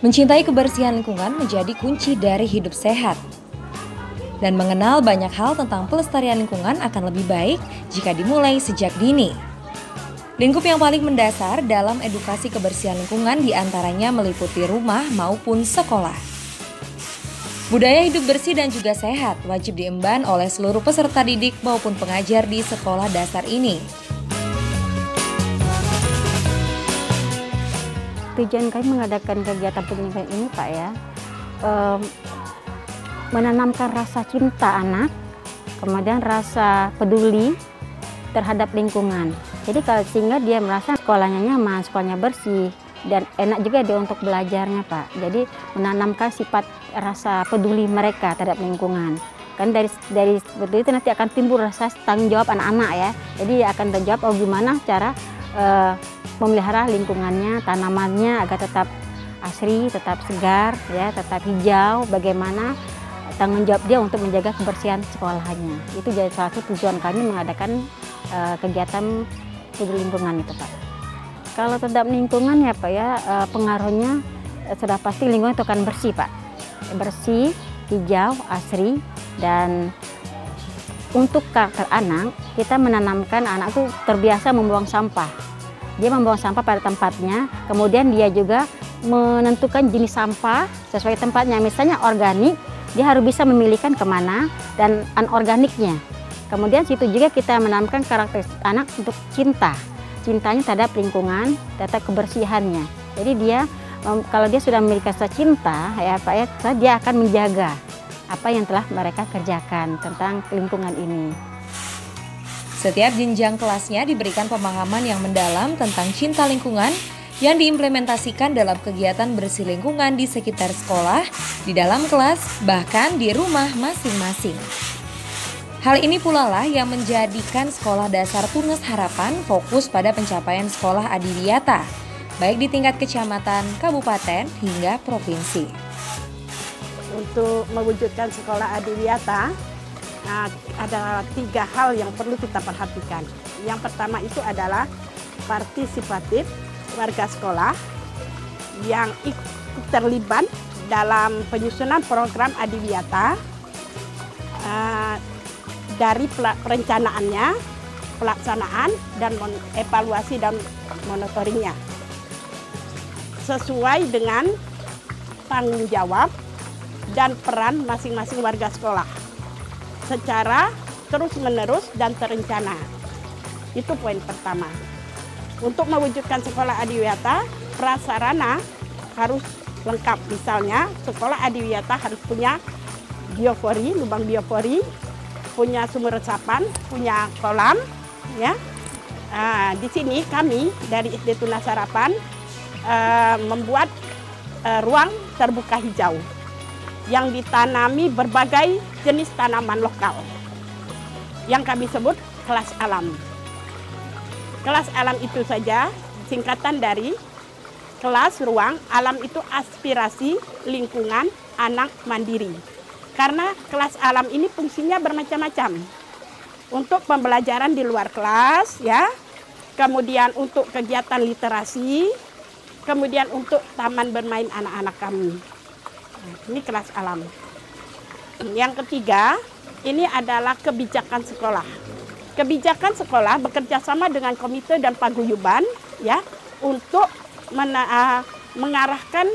Mencintai kebersihan lingkungan menjadi kunci dari hidup sehat. Dan mengenal banyak hal tentang pelestarian lingkungan akan lebih baik jika dimulai sejak dini. Lingkup yang paling mendasar dalam edukasi kebersihan lingkungan diantaranya meliputi rumah maupun sekolah. Budaya hidup bersih dan juga sehat wajib diemban oleh seluruh peserta didik maupun pengajar di sekolah dasar ini. Tujuan kami mengadakan kegiatan pendidikan ini, Pak, ya, menanamkan rasa cinta anak, kemudian rasa peduli terhadap lingkungan. Jadi sehingga dia merasa sekolahnya nyaman, sekolahnya bersih, dan enak juga dia untuk belajarnya, Pak. Jadi menanamkan sifat rasa peduli mereka terhadap lingkungan. Kan dari seperti itu nanti akan timbul rasa tanggung jawab anak-anak, ya. Jadi akan terjawab, oh gimana cara memelihara lingkungannya, tanamannya agar tetap asri, tetap segar, ya, tetap hijau. Bagaimana tanggung jawab dia untuk menjaga kebersihan sekolahnya. Itu jadi salah satu tujuan kami mengadakan kegiatan peduli lingkungan itu, Pak. Kalau terhadap lingkungan, ya, Pak, ya, pengaruhnya sudah pasti lingkungan itu akan bersih, Pak. Bersih, hijau, asri, dan untuk karakter anak, kita menanamkan anak itu terbiasa membuang sampah. Dia membuang sampah pada tempatnya, kemudian dia juga menentukan jenis sampah sesuai tempatnya. Misalnya organik, dia harus bisa memilihkan kemana, dan anorganiknya. Kemudian situ juga kita menanamkan karakter anak untuk cintanya terhadap lingkungan, terhadap kebersihannya. Jadi dia, kalau dia sudah memiliki rasa cinta, ya Pak, ya, dia akan menjaga apa yang telah mereka kerjakan tentang lingkungan ini. Setiap jenjang kelasnya diberikan pemahaman yang mendalam tentang cinta lingkungan yang diimplementasikan dalam kegiatan bersih lingkungan di sekitar sekolah, di dalam kelas, bahkan di rumah masing-masing. Hal ini pula lah yang menjadikan Sekolah Dasar Tunas Harapan fokus pada pencapaian sekolah adiwiyata, baik di tingkat kecamatan, kabupaten, hingga provinsi. Untuk mewujudkan sekolah adiwiyata, ada 3 hal yang perlu kita perhatikan. Yang pertama itu adalah partisipatif warga sekolah yang ikut terlibat dalam penyusunan program adiwiyata, dari perencanaannya, pelaksanaan, dan evaluasi dan monitoringnya sesuai dengan tanggung jawab dan peran masing-masing warga sekolah secara terus-menerus dan terencana. Itu poin pertama. Untuk mewujudkan sekolah adiwiyata, prasarana harus lengkap. Misalnya, sekolah adiwiyata harus punya biopori, lubang biopori, punya sumur resapan, punya kolam, ya. Di sini kami dari SD Tunas Harapan membuat ruang terbuka hijau yang ditanami berbagai jenis tanaman lokal yang kami sebut kelas alam. Kelas alam itu saja singkatan dari kelas ruang alam, itu aspirasi lingkungan anak mandiri. Karena kelas alam ini fungsinya bermacam-macam. Untuk pembelajaran di luar kelas, ya. Kemudian untuk kegiatan literasi, kemudian untuk taman bermain anak-anak kami. Ini kelas alam. Yang ketiga, ini adalah kebijakan sekolah. Kebijakan sekolah bekerja sama dengan komite dan paguyuban, ya, untuk mengarahkan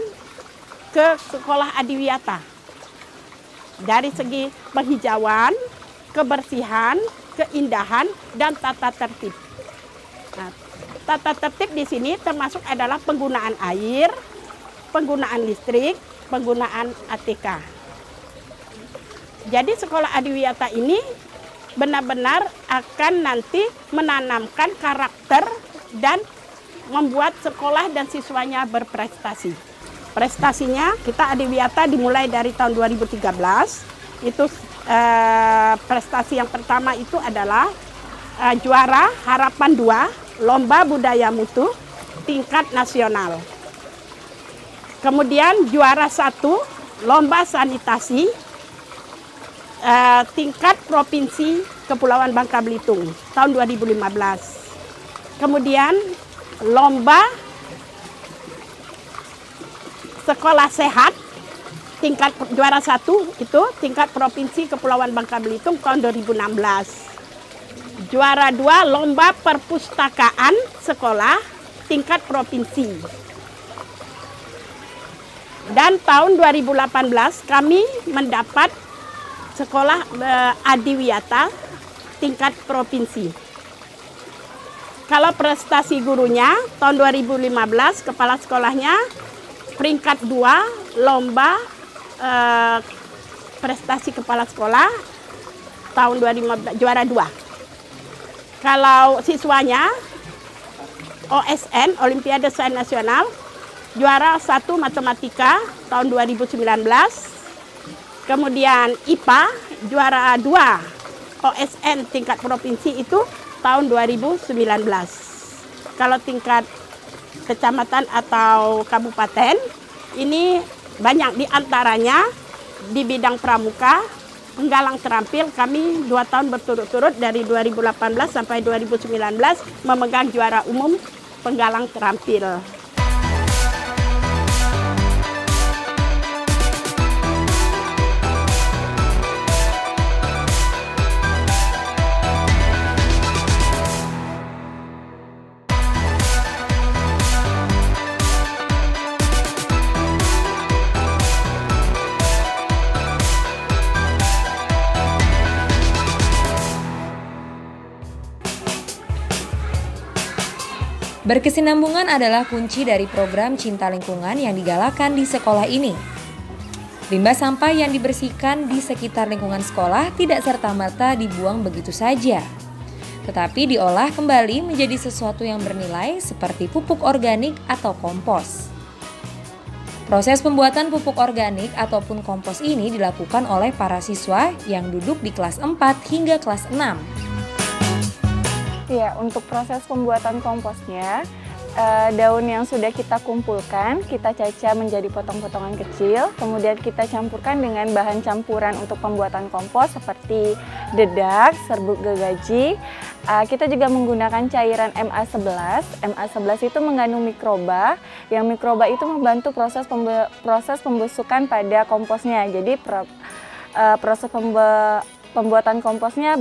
ke sekolah adiwiyata. Dari segi penghijauan, kebersihan, keindahan, dan tata tertib. Nah, tata tertib di sini termasuk adalah penggunaan air, penggunaan listrik, penggunaan ATK. Jadi sekolah adiwiyata ini benar-benar akan nanti menanamkan karakter dan membuat sekolah dan siswanya berprestasi. Prestasinya kita Adiwiyata dimulai dari tahun 2013. Itu prestasi yang pertama itu adalah juara Harapan 2 Lomba Budaya Mutu tingkat nasional. Kemudian juara 1 Lomba Sanitasi tingkat Provinsi Kepulauan Bangka Belitung tahun 2015. Kemudian lomba Sekolah Sehat tingkat juara 1 itu tingkat Provinsi Kepulauan Bangka Belitung tahun 2016. Juara 2 Lomba Perpustakaan Sekolah tingkat Provinsi. Dan tahun 2018 kami mendapat Sekolah Adiwiyata tingkat provinsi. Kalau prestasi gurunya tahun 2015 kepala sekolahnya peringkat 2 lomba prestasi kepala sekolah tahun 2015 juara 2. Kalau siswanya OSN Olimpiade Sains Nasional juara 1 matematika tahun 2019. Kemudian IPA juara 2 OSN tingkat provinsi itu tahun 2019. Kalau tingkat kecamatan atau kabupaten, ini banyak diantaranya di bidang pramuka, penggalang terampil. Kami 2 tahun berturut-turut dari 2018 sampai 2019 memegang juara umum penggalang terampil. Berkesinambungan adalah kunci dari program Cinta Lingkungan yang digalakan di sekolah ini. Limbah sampah yang dibersihkan di sekitar lingkungan sekolah tidak serta-merta dibuang begitu saja, tetapi diolah kembali menjadi sesuatu yang bernilai seperti pupuk organik atau kompos. Proses pembuatan pupuk organik ataupun kompos ini dilakukan oleh para siswa yang duduk di kelas 4 hingga kelas 6. Ya, untuk proses pembuatan komposnya, daun yang sudah kita kumpulkan, kita cacah menjadi potong-potongan kecil, kemudian kita campurkan dengan bahan campuran untuk pembuatan kompos seperti dedak, serbuk gergaji. Kita juga menggunakan cairan MA11. MA11 itu mengandung mikroba, yang mikroba itu membantu proses pembusukan pada komposnya. Jadi proses pembuatan komposnya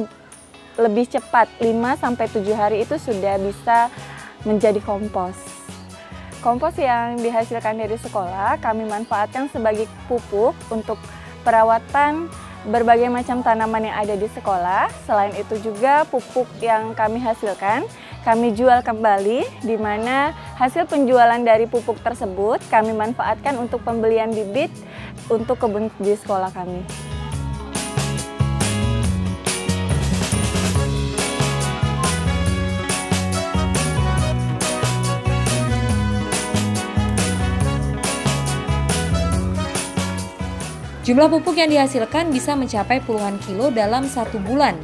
lebih cepat, 5-7 hari itu sudah bisa menjadi kompos. Kompos yang dihasilkan dari sekolah kami manfaatkan sebagai pupuk untuk perawatan berbagai macam tanaman yang ada di sekolah. Selain itu juga pupuk yang kami hasilkan kami jual kembali, di mana hasil penjualan dari pupuk tersebut kami manfaatkan untuk pembelian bibit untuk kebun di sekolah kami. Jumlah pupuk yang dihasilkan bisa mencapai puluhan kilo dalam 1 bulan.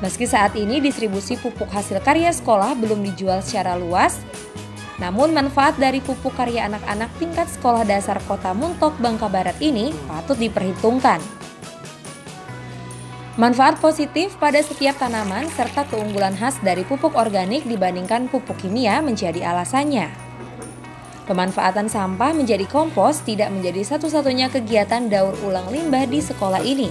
Meski saat ini distribusi pupuk hasil karya sekolah belum dijual secara luas, namun manfaat dari pupuk karya anak-anak tingkat sekolah dasar Kota Muntok, Bangka Barat ini patut diperhitungkan. Manfaat positif pada setiap tanaman serta keunggulan khas dari pupuk organik dibandingkan pupuk kimia menjadi alasannya. Pemanfaatan sampah menjadi kompos tidak menjadi satu-satunya kegiatan daur ulang limbah di sekolah ini.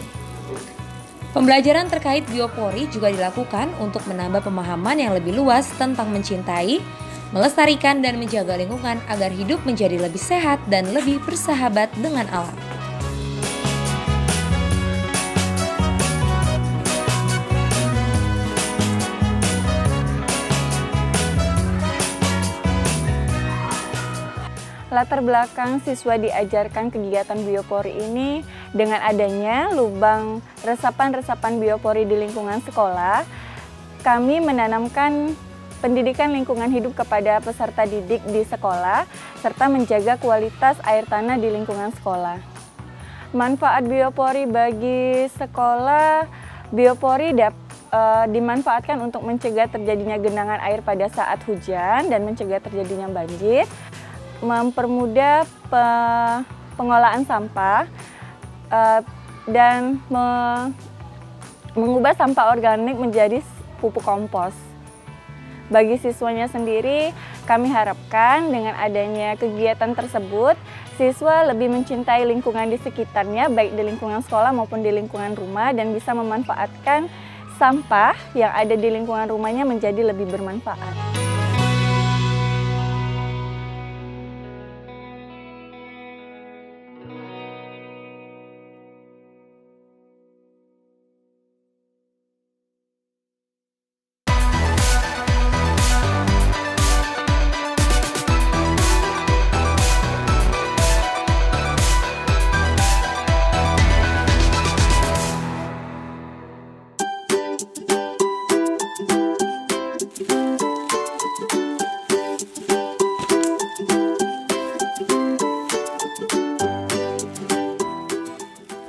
Pembelajaran terkait biopori juga dilakukan untuk menambah pemahaman yang lebih luas tentang mencintai, melestarikan dan menjaga lingkungan agar hidup menjadi lebih sehat dan lebih bersahabat dengan alam. Latar belakang siswa diajarkan kegiatan biopori ini dengan adanya lubang resapan-resapan biopori di lingkungan sekolah, kami menanamkan pendidikan lingkungan hidup kepada peserta didik di sekolah, serta menjaga kualitas air tanah di lingkungan sekolah. Manfaat biopori bagi sekolah, biopori dimanfaatkan untuk mencegah terjadinya genangan air pada saat hujan dan mencegah terjadinya banjir, mempermudah pengolahan sampah, dan mengubah sampah organik menjadi pupuk kompos. Bagi siswanya sendiri, kami harapkan dengan adanya kegiatan tersebut, siswa lebih mencintai lingkungan di sekitarnya, baik di lingkungan sekolah maupun di lingkungan rumah, dan bisa memanfaatkan sampah yang ada di lingkungan rumahnya menjadi lebih bermanfaat.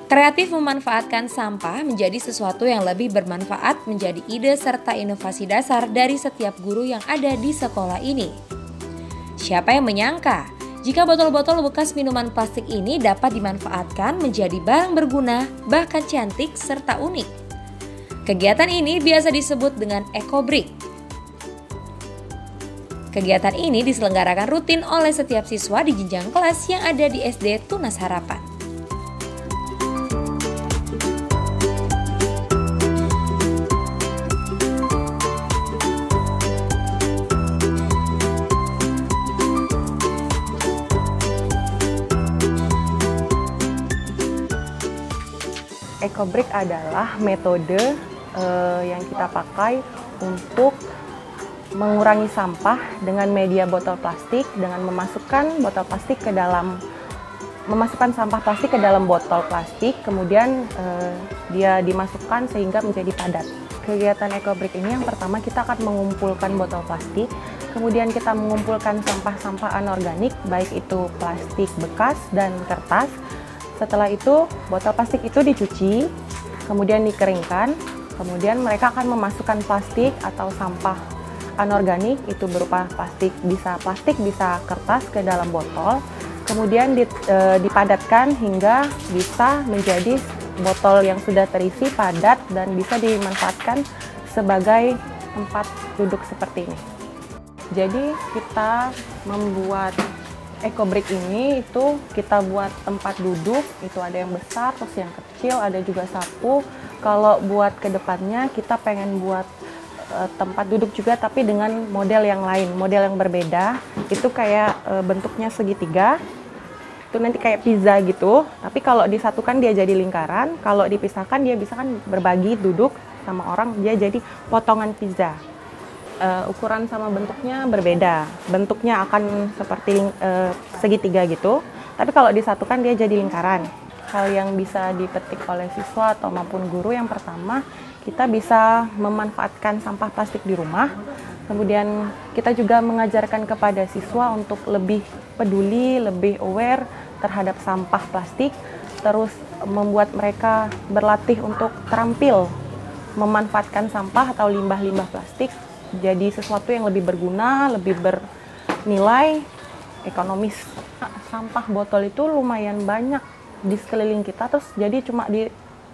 Kreatif memanfaatkan sampah menjadi sesuatu yang lebih bermanfaat menjadi ide serta inovasi dasar dari setiap guru yang ada di sekolah ini. Siapa yang menyangka jika botol-botol bekas minuman plastik ini dapat dimanfaatkan menjadi barang berguna, bahkan cantik serta unik. Kegiatan ini biasa disebut dengan EcoBrick. Kegiatan ini diselenggarakan rutin oleh setiap siswa di jenjang kelas yang ada di SD Tunas Harapan. EcoBrick adalah metode yang kita pakai untuk mengurangi sampah dengan media botol plastik, dengan memasukkan sampah plastik ke dalam botol plastik, kemudian dia dimasukkan sehingga menjadi padat. Kegiatan EcoBrick ini yang pertama kita akan mengumpulkan botol plastik, kemudian kita mengumpulkan sampah-sampah anorganik, baik itu plastik bekas dan kertas. Setelah itu, botol plastik itu dicuci, kemudian dikeringkan, kemudian mereka akan memasukkan plastik atau sampah anorganik, itu berupa plastik bisa kertas ke dalam botol, kemudian dipadatkan hingga bisa menjadi botol yang sudah terisi padat dan bisa dimanfaatkan sebagai tempat duduk seperti ini. Jadi kita membuat EcoBrick ini itu kita buat tempat duduk, itu ada yang besar, terus yang kecil, ada juga sapu. Kalau buat kedepannya kita pengen buat tempat duduk juga tapi dengan model yang lain, model yang berbeda. Itu kayak bentuknya segitiga, itu nanti kayak pizza gitu. Tapi kalau disatukan dia jadi lingkaran, kalau dipisahkan dia bisa kan berbagi duduk sama orang, dia jadi potongan pizza. Ukuran sama bentuknya berbeda, bentuknya akan seperti segitiga gitu, tapi kalau disatukan dia jadi lingkaran. Hal yang bisa dipetik oleh siswa atau maupun guru, yang pertama kita bisa memanfaatkan sampah plastik di rumah, kemudian kita juga mengajarkan kepada siswa untuk lebih peduli, lebih aware terhadap sampah plastik, terus membuat mereka berlatih untuk terampil memanfaatkan sampah atau limbah-limbah plastik jadi sesuatu yang lebih berguna, lebih bernilai ekonomis. Sampah botol itu lumayan banyak di sekeliling kita, terus jadi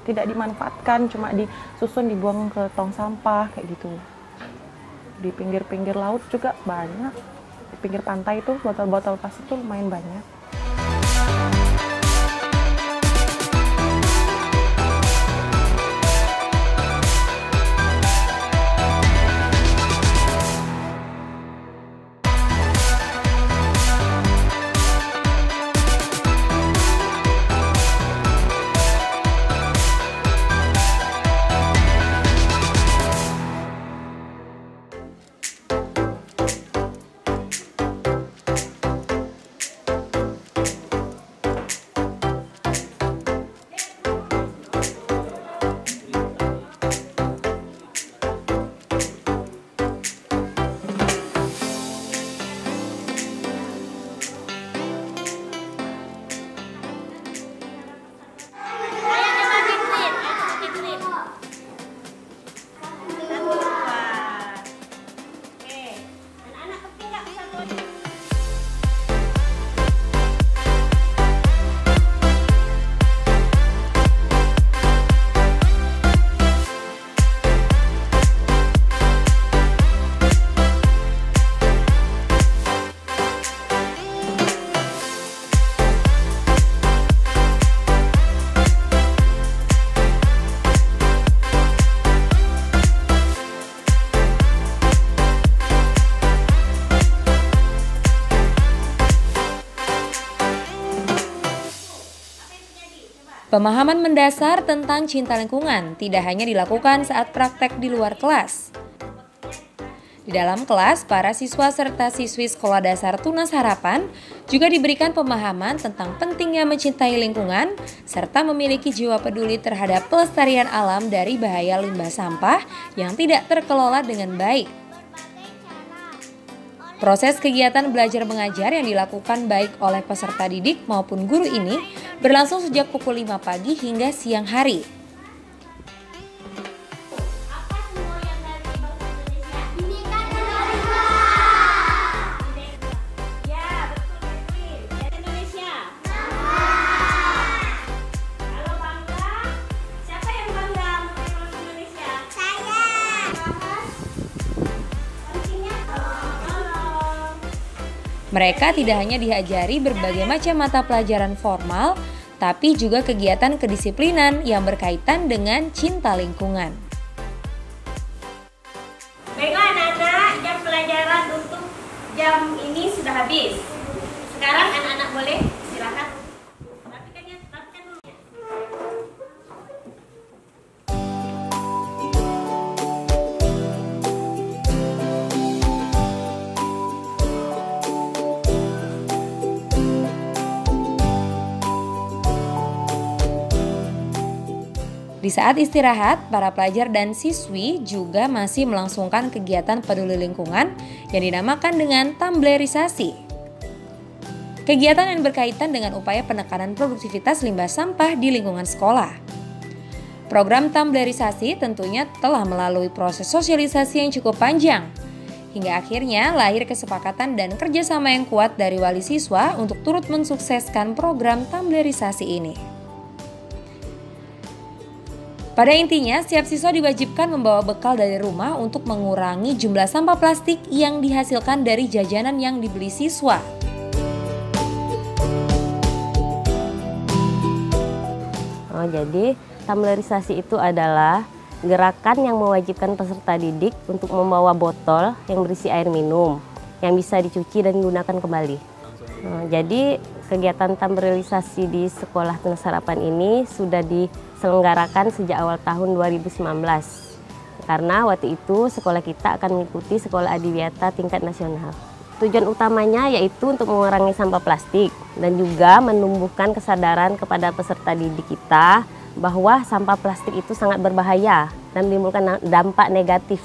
tidak dimanfaatkan, cuma disusun dibuang ke tong sampah kayak gitu. Di pinggir-pinggir laut juga banyak, di pinggir pantai itu botol-botol plastik itu lumayan banyak. Pemahaman mendasar tentang cinta lingkungan tidak hanya dilakukan saat praktek di luar kelas. Di dalam kelas, para siswa serta siswi Sekolah Dasar Tunas Harapan juga diberikan pemahaman tentang pentingnya mencintai lingkungan serta memiliki jiwa peduli terhadap pelestarian alam dari bahaya limbah sampah yang tidak terkelola dengan baik. Proses kegiatan belajar mengajar yang dilakukan baik oleh peserta didik maupun guru ini berlangsung sejak pukul 5 pagi hingga siang hari. Mereka tidak hanya diajari berbagai macam mata pelajaran formal, tapi juga kegiatan kedisiplinan yang berkaitan dengan cinta lingkungan. Baiklah anak-anak, jam pelajaran untuk jam ini sudah habis. Sekarang anak-anak boleh istirahat. Rapikan dulu ya. Di saat istirahat, para pelajar dan siswi juga masih melangsungkan kegiatan peduli lingkungan yang dinamakan dengan tumblerisasi. Kegiatan yang berkaitan dengan upaya penekanan produktivitas limbah sampah di lingkungan sekolah. Program tumblerisasi tentunya telah melalui proses sosialisasi yang cukup panjang, hingga akhirnya lahir kesepakatan dan kerjasama yang kuat dari wali siswa untuk turut mensukseskan program tumblerisasi ini. Pada intinya, setiap siswa diwajibkan membawa bekal dari rumah untuk mengurangi jumlah sampah plastik yang dihasilkan dari jajanan yang dibeli siswa. Jadi, tumblerisasi itu adalah gerakan yang mewajibkan peserta didik untuk membawa botol yang berisi air minum yang bisa dicuci dan digunakan kembali. Jadi, kegiatan tumblerisasi di Sekolah Tunas Harapan ini sudah diselenggarakan sejak awal tahun 2019. Karena waktu itu sekolah kita akan mengikuti Sekolah Adiwiyata tingkat nasional. Tujuan utamanya yaitu untuk mengurangi sampah plastik dan juga menumbuhkan kesadaran kepada peserta didik kita bahwa sampah plastik itu sangat berbahaya dan menimbulkan dampak negatif.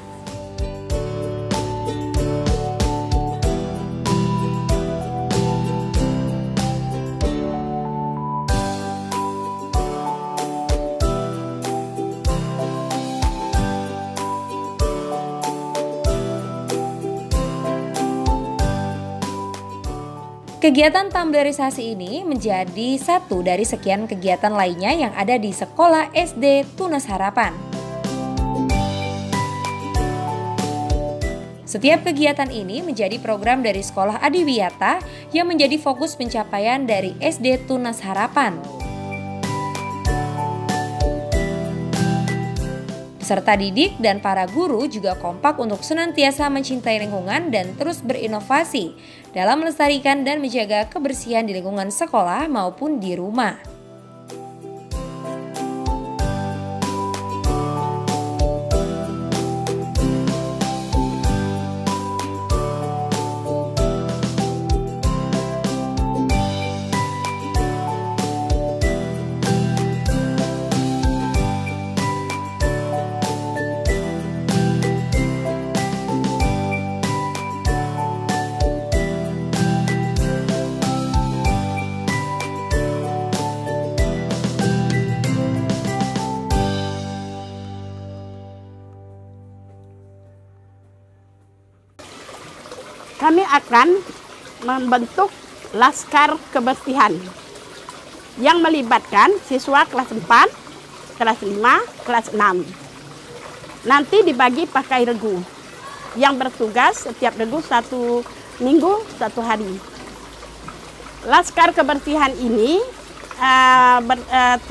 Kegiatan tumblerisasi ini menjadi satu dari sekian kegiatan lainnya yang ada di Sekolah SD Tunas Harapan. Setiap kegiatan ini menjadi program dari Sekolah Adiwiyata yang menjadi fokus pencapaian dari SD Tunas Harapan. Peserta didik dan para guru juga kompak untuk senantiasa mencintai lingkungan dan terus berinovasi dalam melestarikan dan menjaga kebersihan di lingkungan sekolah maupun di rumah. Kami akan membentuk Laskar Kebersihan yang melibatkan siswa kelas 4, kelas 5, kelas 6. Nanti dibagi pakai regu yang bertugas setiap regu 1 minggu 1 hari. Laskar Kebersihan ini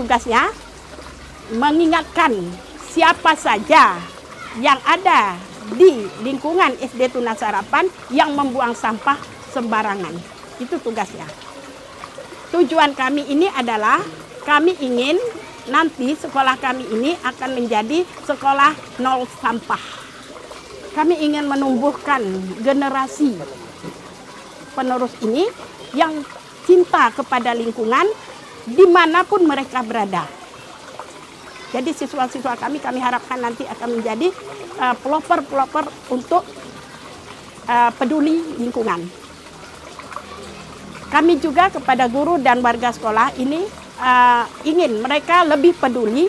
tugasnya mengingatkan siapa saja yang ada di lingkungan SD Tunas Harapan yang membuang sampah sembarangan. Itu tugasnya. Tujuan kami ini adalah kami ingin nanti sekolah kami ini akan menjadi sekolah nol sampah. Kami ingin menumbuhkan generasi penerus ini yang cinta kepada lingkungan dimanapun mereka berada. Jadi siswa-siswa kami harapkan nanti akan menjadi pelopor-pelopor untuk peduli lingkungan. Kami juga kepada guru dan warga sekolah ini ingin mereka lebih peduli,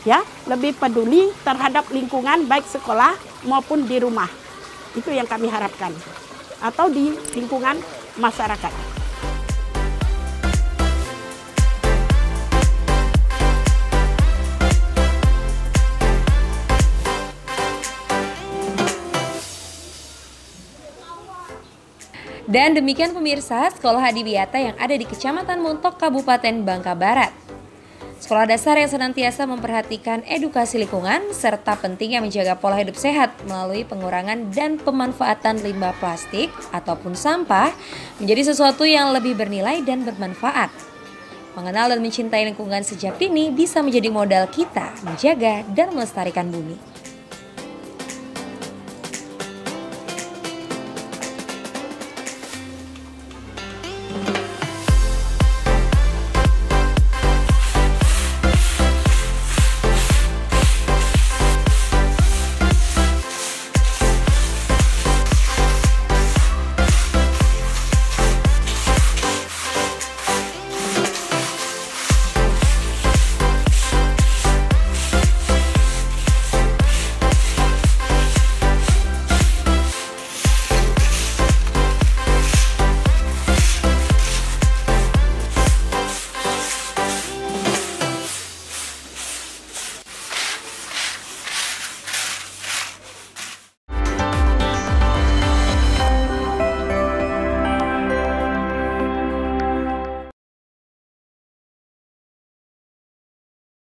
ya, lebih peduli terhadap lingkungan baik sekolah maupun di rumah. Itu yang kami harapkan, atau di lingkungan masyarakat. Dan demikian pemirsa, Sekolah Adiwiyata yang ada di Kecamatan Muntok, Kabupaten Bangka Barat. Sekolah dasar yang senantiasa memperhatikan edukasi lingkungan serta pentingnya menjaga pola hidup sehat melalui pengurangan dan pemanfaatan limbah plastik ataupun sampah menjadi sesuatu yang lebih bernilai dan bermanfaat. Mengenal dan mencintai lingkungan sejak dini bisa menjadi modal kita menjaga dan melestarikan bumi.